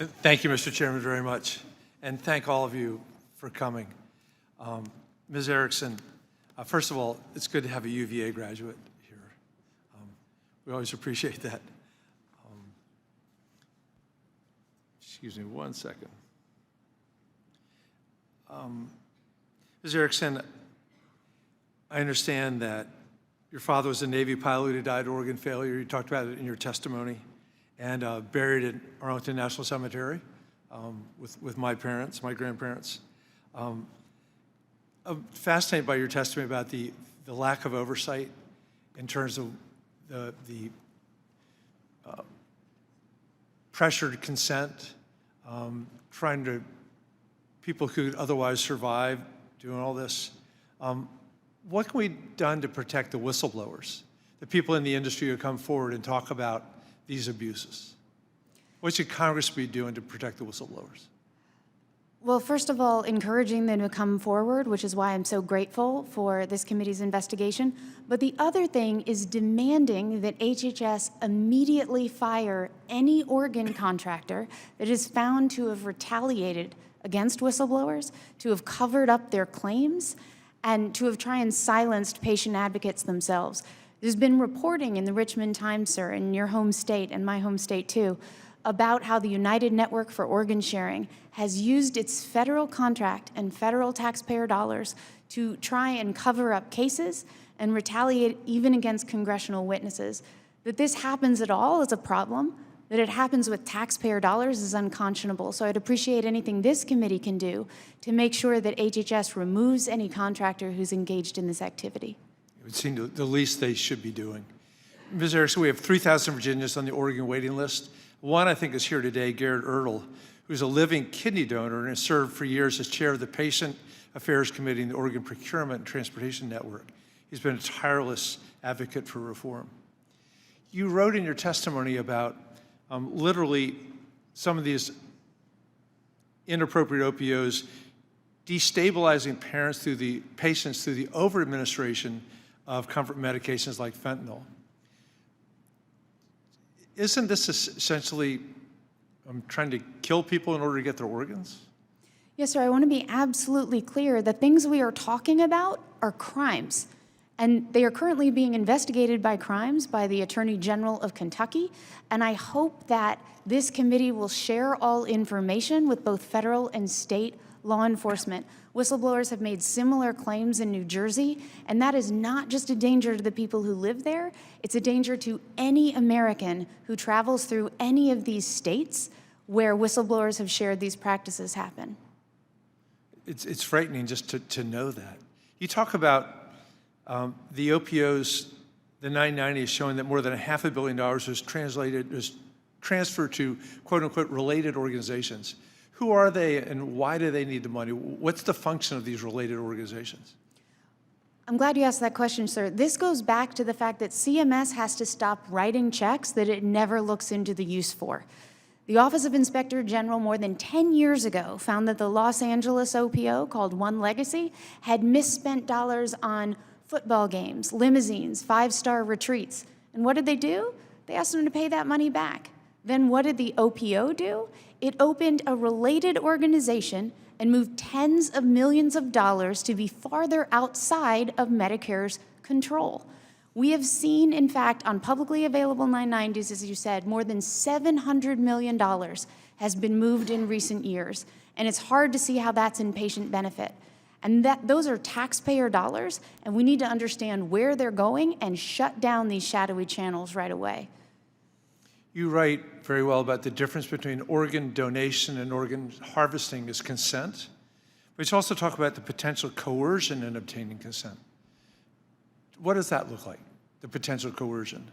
Thank you, Mr. Chairman, very much. And thank all of you for coming. Ms. Erickson, first of all, it's good to have a UVA graduate here. We always appreciate that. Excuse me one second. Ms. Erickson, I understand that your father was a Navy pilot who died of organ failure. You talked about it in your testimony, and buried at Arlington National Cemetery with my parents, my grandparents. I'm fascinated by your testimony about the lack of oversight in terms of the pressured consent, trying to, people who could otherwise survive doing all this. What can be done to protect the whistleblowers, the people in the industry who come forward and talk about these abuses? What should Congress be doing to protect the whistleblowers? Well, first of all, encouraging them to come forward, which is why I'm so grateful for this committee's investigation. But the other thing is demanding that HHS immediately fire any organ contractor that is found to have retaliated against whistleblowers, to have covered up their claims, and to have tried and silenced patient advocates themselves. There's been reporting in the Richmond Times, sir, in your home state and my home state too, about how the United Network for Organ Sharing has used its federal contract and federal taxpayer dollars to try and cover up cases and retaliate even against congressional witnesses. That this happens at all is a problem. That it happens with taxpayer dollars is unconscionable. So I'd appreciate anything this committee can do to make sure that HHS removes any contractor who's engaged in this activity. It would seem the least they should be doing. Ms. Erickson, we have 3,000 Virginians on the Oregon waiting list. One, I think, is here today, Garrett Ertl, who's a living kidney donor and has served for years as chair of the Patient Affairs Committee in the Oregon Procurement and Transportation Network. He's been a tireless advocate for reform. You wrote in your testimony about literally some of these inappropriate OPOs destabilizing patients through the over-administration of comfort medications like fentanyl. Isn't this essentially trying to kill people in order to get their organs? Yes, sir, I want to be absolutely clear. The things we are talking about are crimes. And they are currently being investigated by crimes by the Attorney General of Kentucky. And I hope that this committee will share all information with both federal and state law enforcement. Whistleblowers have made similar claims in New Jersey, and that is not just a danger to the people who live there, it's a danger to any American who travels through any of these states where whistleblowers have shared these practices happen. It's frightening just to know that. You talk about the OPOs, the 990 is showing that more than $500 million was transferred to quote unquote related organizations. Who are they and why do they need the money? What's the function of these related organizations? I'm glad you asked that question, sir. This goes back to the fact that CMS has to stop writing checks that it never looks into the use for. The Office of Inspector General more than 10 years ago found that the Los Angeles OPO, called One Legacy, had misspent dollars on football games, limousines, five-star retreats. And what did they do? They asked them to pay that money back. Then what did the OPO do? It opened a related organization and moved tens of millions of dollars to be farther outside of Medicare's control. We have seen, in fact, on publicly available 990s, as you said, more than $700 million has been moved in recent years. And it's hard to see how that's in patient benefit. And those are taxpayer dollars, and we need to understand where they're going and shut down these shadowy channels right away. You write very well about the difference between organ donation and organ harvesting is consent, but you also talk about the potential coercion in obtaining consent. What does that look like, the potential coercion?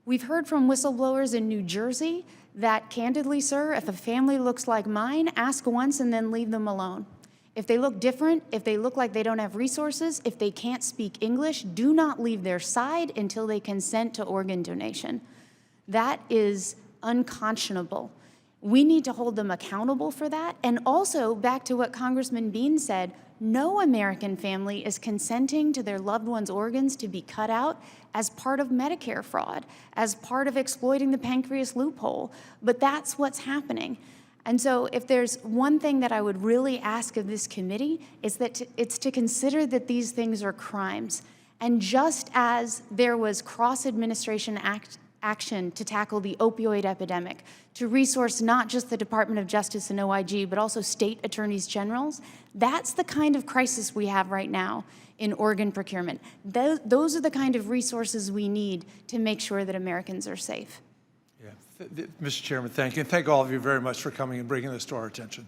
We've heard from whistleblowers in New Jersey that, candidly, sir, if a family looks like mine, ask once and then leave them alone. If they look different, if they look like they don't have resources, if they can't speak English, do not leave their side until they consent to organ donation. That is unconscionable. We need to hold them accountable for that. And also, back to what Congressman Bean said, no American family is consenting to their loved one's organs to be cut out as part of Medicare fraud, as part of exploiting the pancreas loophole. But that's what's happening. And so if there's one thing that I would really ask of this committee, is that it's to consider that these things are crimes. And just as there was cross-administration action to tackle the opioid epidemic, to resource not just the Department of Justice and OIG, but also state attorneys generals, that's the kind of crisis we have right now in organ procurement. Those are the kind of resources we need to make sure that Americans are safe. Yeah. Mr. Chairman, thank you. And thank all of you very much for coming and bringing this to our attention.